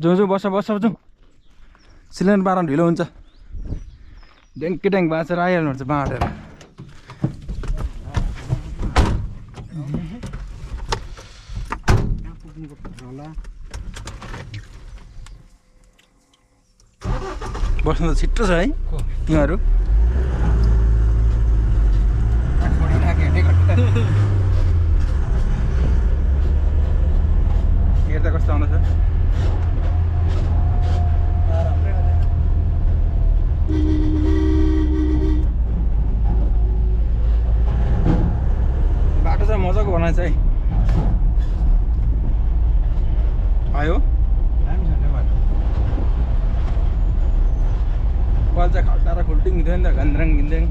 जाउँ बस जाउँ सिलिन्डर बाह्र ढिलो हुन्छ ड्याङ्की ड्याङ्क बाँचेर आइहाल्नुपर्छ बाँडेर बस्नु त छिट्टो छ है तिमीहरू हेर्दा कस्तो आउँदैछ बाटो चाहिँ मजाको बनाएछ है आयो कल चाहिँ खल्टा र खुल्टिङ थियो नि त घन्द्राङ घिन्द्राङ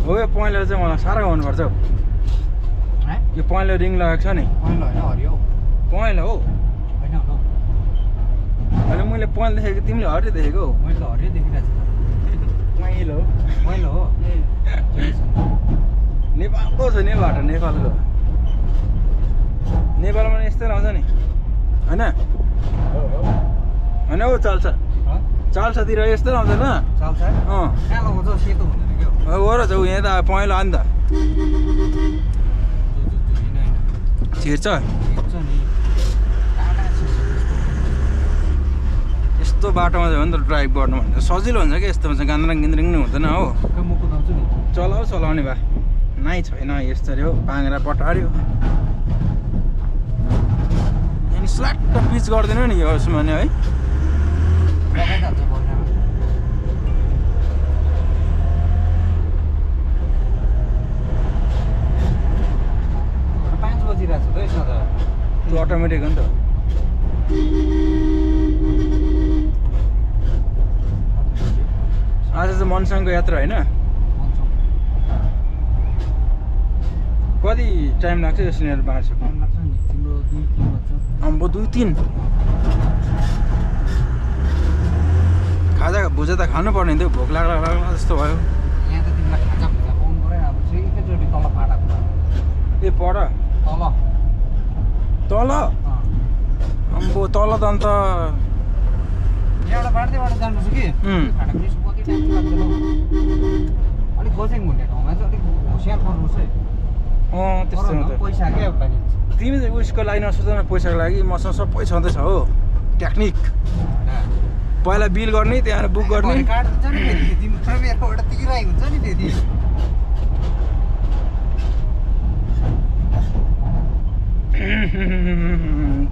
हो यो पहेँलो चाहिँ मलाई साह्रो आउनुपर्छ हौ यो पहेँलो रिङ लगाएको छ नि पहेँलो हो अहिले मैले पहेँलो देखेको तिमीले हरियो देखेको हौ मैले हरियो देखिरहेको छु पहेँलो हो नेपालको छ नि बाटो नेपालको नेपालमा यस्तै आउँछ नि होइन होइन हौ चाल्सातिर यस्तो आउँदैन हो र जाउ यहाँ त पहेँलो आयो नि त छिर्छ यस्तो बाटोमा चाहिँ हो नि त ड्राइभ गर्नु भन्दा सजिलो हुन्छ कि यस्तोमा चाहिँ गान्द्राङ गिन्द्रिङ नि हुँदैन हो चलाउने भए नै छैन यस्तो रे हो पाङ्रा पटार्यो अनि स्लाट्ट पिच गरिदिनु नि यसमा नि है त्यो अटोमेटिक हो नि त आज चाहिँ मनसङको यात्रा होइन कति टाइम लाग्छ यो सिलिन्डर बाँड्छु अम्बो 2-3 खाजा भुजा त खानु पर्ने थियो भोक लाग्ला जस्तो भयो यहाँ त तिमीलाई खाजा भुजा पाउनु पर्यो अब चाहिँ एकैचोटि तल फाटाको ए पर तल अम्बो तल त अन्त यहाँबाट बाँड्दैबाट जानुपर्छ कि फाटाको रिस कति टाइम लाग्दैन अलिक गोसेङ भन्ने ठाउँमा चाहिँ अलिक होसियार पर्नुपर्छ है त्यस्तो पैसा क्या पानी तिमी चाहिँ उयसको लागि नसोच न पैसाको लागि मसँग सबै छँदैछ हो टेक्निक पहिला बिल गर्ने त्यहाँ बुक गर्ने कार्ड हुन्छ नि तिम्रो एउटा तिराइ हुन्छ नि त्यति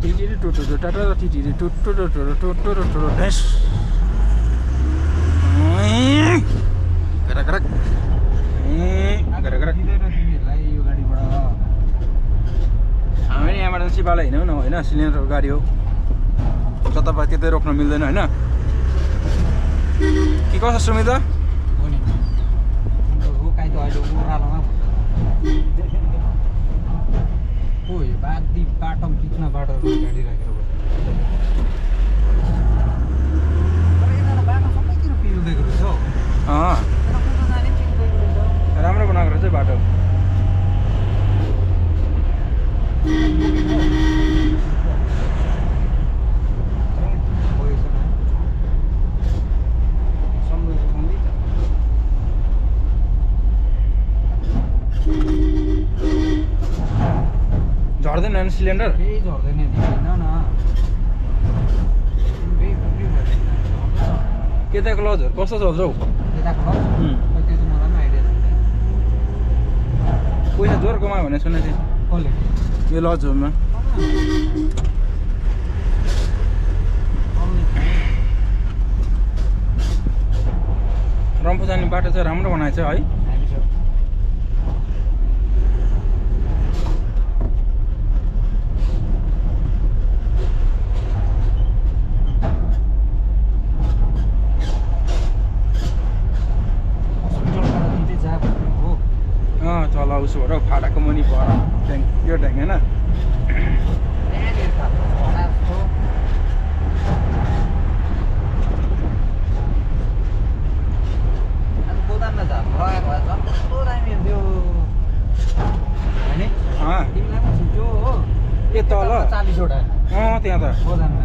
टिटिरी टुटु टाटा टिटिरी टुटु ढेस गरगरक गरगरक तिमीहरूलाई यो गाडीबाट हामी एमर्जेन्सी वाला हिँड्यौँ न होइन सिलिन्डरको गाडी हो जतापाति त्यतै रोक्न मिल्दैन होइन के कसो सुमिता हो नि रोकाइ त अहिले उरालोमा हो यो बाँधी बाटो बिचमा बाटो गाडी राखेर बाटो सबैतिर पिउदैको रहेछ हौ राम्रो बनाएको रहेछ बाटो झर्दैन नि सिलिन्डर केही झर्दैन न केताको लजहरू कस्तो चल्छ हौ केताको लज त्यो चाहिँ मलाई पनि आइडिया छैन पैसा जोर कमायो भने सुनेको थिएँ कसले यो लजहरूमा रम्फू जाने बाटो चाहिँ राम्रो बनाएछ है चला उसो भएर फाटाको मुनि पर ट्याङ्क यो ट्याङ्क होइन ए तल 40 वटा त्यहाँ त गोदाममा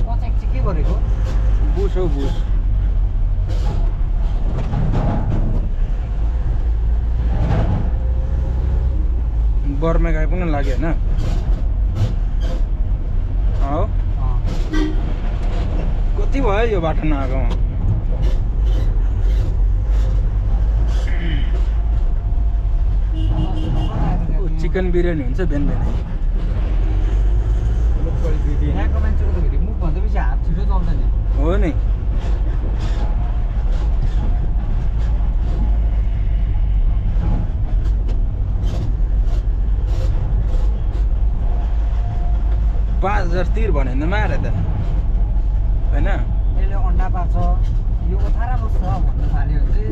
पचाक चाहिँ के गरेको बुस हौ बुस बर्मे गाई पनि लाग्यो होइन हो कति भयो यो बाटो नआएकोमा चिकन बिरयानी हुन्छ बिहान बिहानै यहाँको मान्छेको त फेरि मुखभन्दा बेसी हात छिटो चल्छ नि हो नि पाँच हजार तिर भन्यो भने त मारे त होइन यसले अन्डा पार्छ यो अथारा बस्छ भन्न थाल्यो भने चाहिँ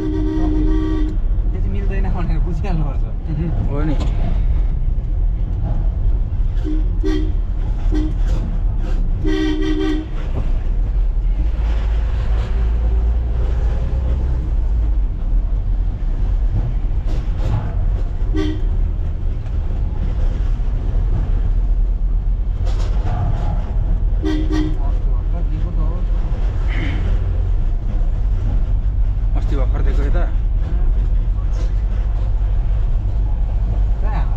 त्यो चाहिँ मिल्दैन भनेर बुझिहाल्नुपर्छ हो नि अस्ति भर्खर दिएको यता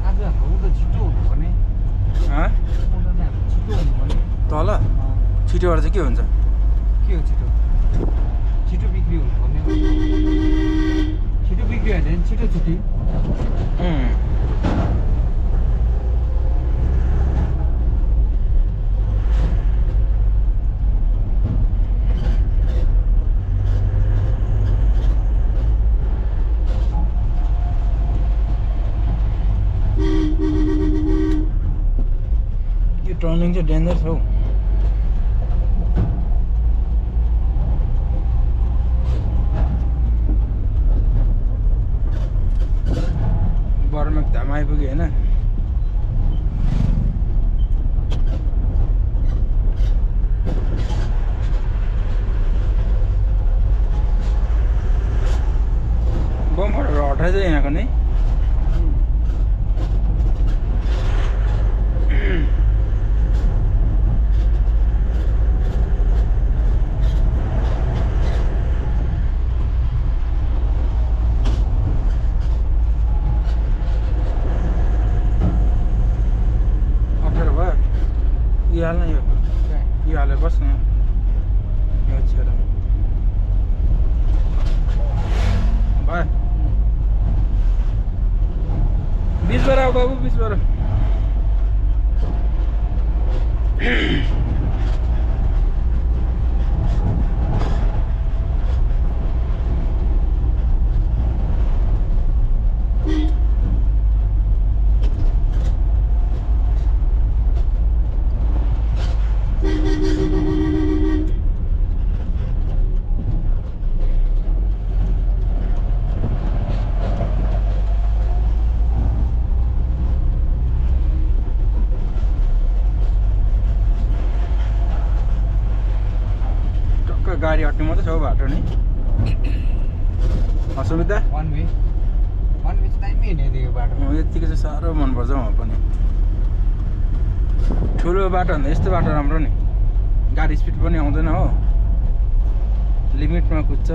आज हाम्रो त छिटो हुनुपर्ने छिटो हुनुपर्ने तल छिटोबाट चाहिँ के हुन्छ के हो छिटो छिटो बिक्री हुनुपर्ने छिटो बिक्री होइन भने छिटो छुट्टी यो टर्निङ चाहिँ डेन्जर छ हौ बर्मेक धाम आइपुग्यो होइन बम्फरहरू हटाएछ यहाँको नै यो हाल्न यो हालेर बस्न यो छेर भयो बिचबाट आऊ बाबु बिचबाट गाडी हट्ने मात्रै छ बाटो नि असुविधा वान वे चाहिँ टाइममै हिँडेको यो बाटो यतिको चाहिँ साह्रो मनपर्छ म पनि ठुलो बाटो भन्दा यस्तो बाटो राम्रो नि गाडी स्पिड पनि आउँदैन हो लिमिटमा कुद्छ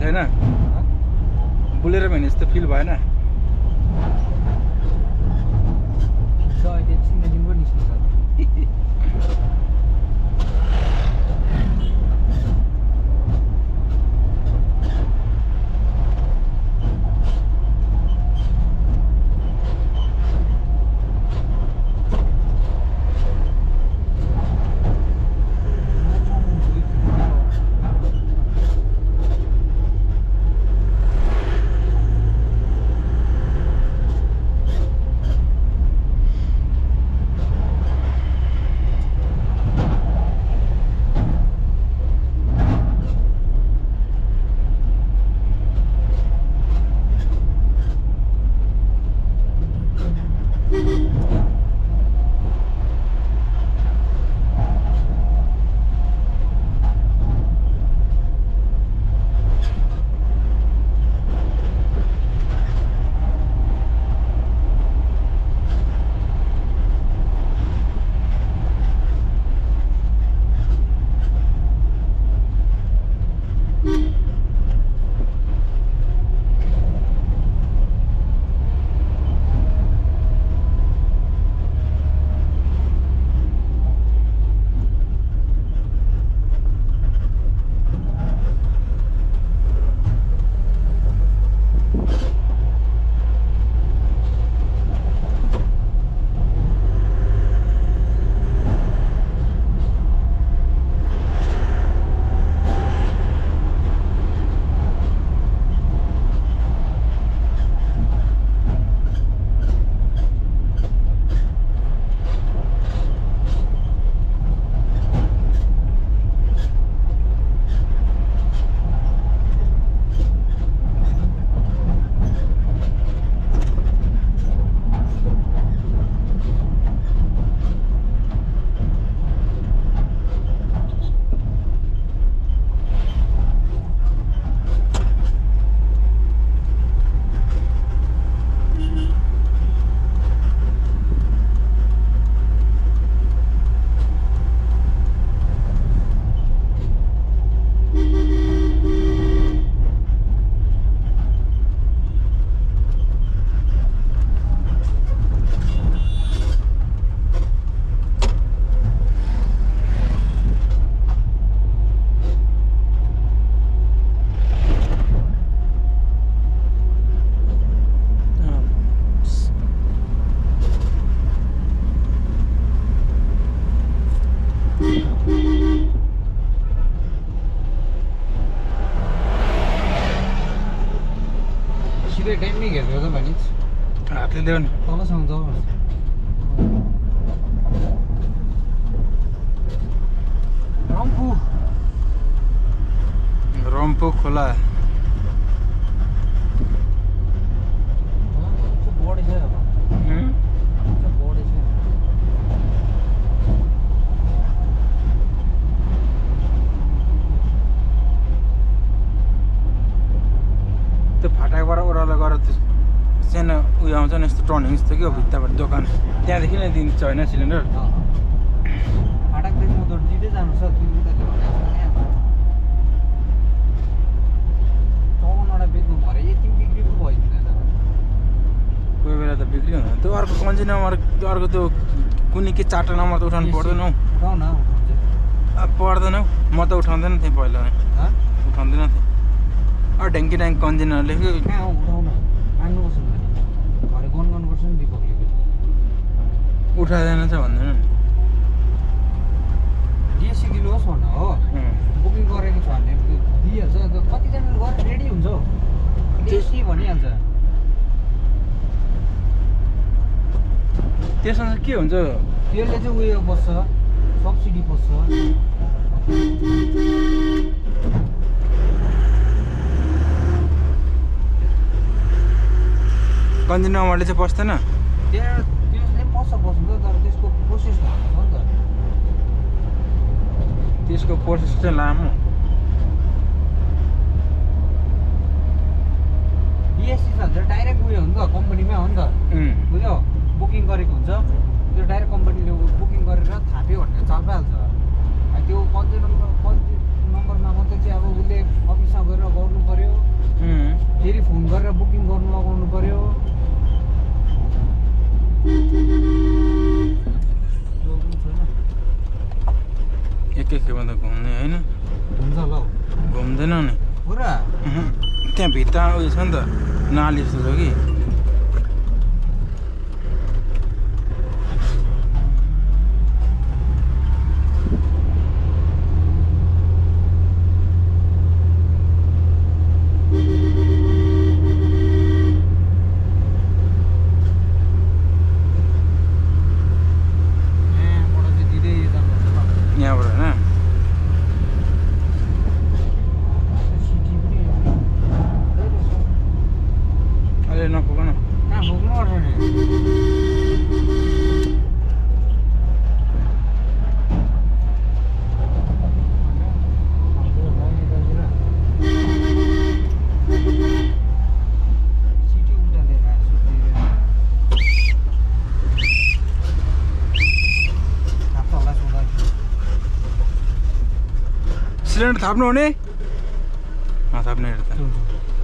छैन बोलेर भने जस्तो फिल भएन अहिले एकछिनदेखिको निस्किन्छ सिधै टाइममै घेरेको त भने हातले देऊ नि तलसँग जाऊ रम्फू खोला बढेछ बढेछ त्यो फाटाकबाट ओह्रालो गएर त्यो सानो उयो आउँछ नि यस्तो टर्निङ जस्तो क्या भित्ताबाट दोकान त्यहाँदेखि नै दिन्छ होइन सिलिन्डर फाटाकदेखि म त दिँदै जानु छ 54वटा बेच्नु भरे यति बिक्री पो भइदिँदैन कोही बेला त बिक्री हुँदैन त्यो अर्को कन्जी नम्बर अर्को त्यो कुनै के 4वटा नम्बर त उठाउनु पर्दैन हौ उठाउ न पर्दैन हौ म त उठाउँदैन थिएँ पहिला नै उठाउँदैन थिएँ ढ्याङ्की ढ्याङ्क कन्जिनर लेख्यो कहाँ हौ उठाउ न माग्नुपर्छ नि घरे गन गर्नुपर्छ नि दिपकले उठाइँदैन चाहिँ भन्दैन नि डिएससी दिनुहोस् भन्न हो बुकिङ गरेको छ भने दिइहाल्छ कतिजनाले गरेर रेडी हुन्छ हौ डिएससी भनिहाल्छ त्यसमा चाहिँ के हुन्छ त्यसले चाहिँ उयो बस्छ सब्सिडी बस्छ कन्जिनरले चाहिँ पस्दैन त्यसले पस्छ बस्नु त तर त्यसको प्रोसेस भएको छ नि त त्यसको प्रोसेस चाहिँ लामो डिएससी छ भने डाइरेक्ट उयो हो नि त कम्पनीमै हो नि त बुझ्यौ बुकिङ गरेको हुन्छ त्यो डाइरेक्ट कम्पनीले बुकिङ गरेर थाप्यो भनेर चाल पाइहाल्छ त्यो कन्जी नम्बरमा मात्रै चाहिँ अब उसले अफिसमा गएर गर्नु पर्यो एकै खेपमा त घुम्ने होइन हुन्छ ल घुम्दैन नि पुरा त्यहाँ भित्ता उयो छ नि त नाली जस्तो छ कि यहाँबाट होइन अहिले नपुग न कहाँ पुग्नु पर्छ नि सिलिन्डर थाप्नु हुने थाप्ने हुन्छ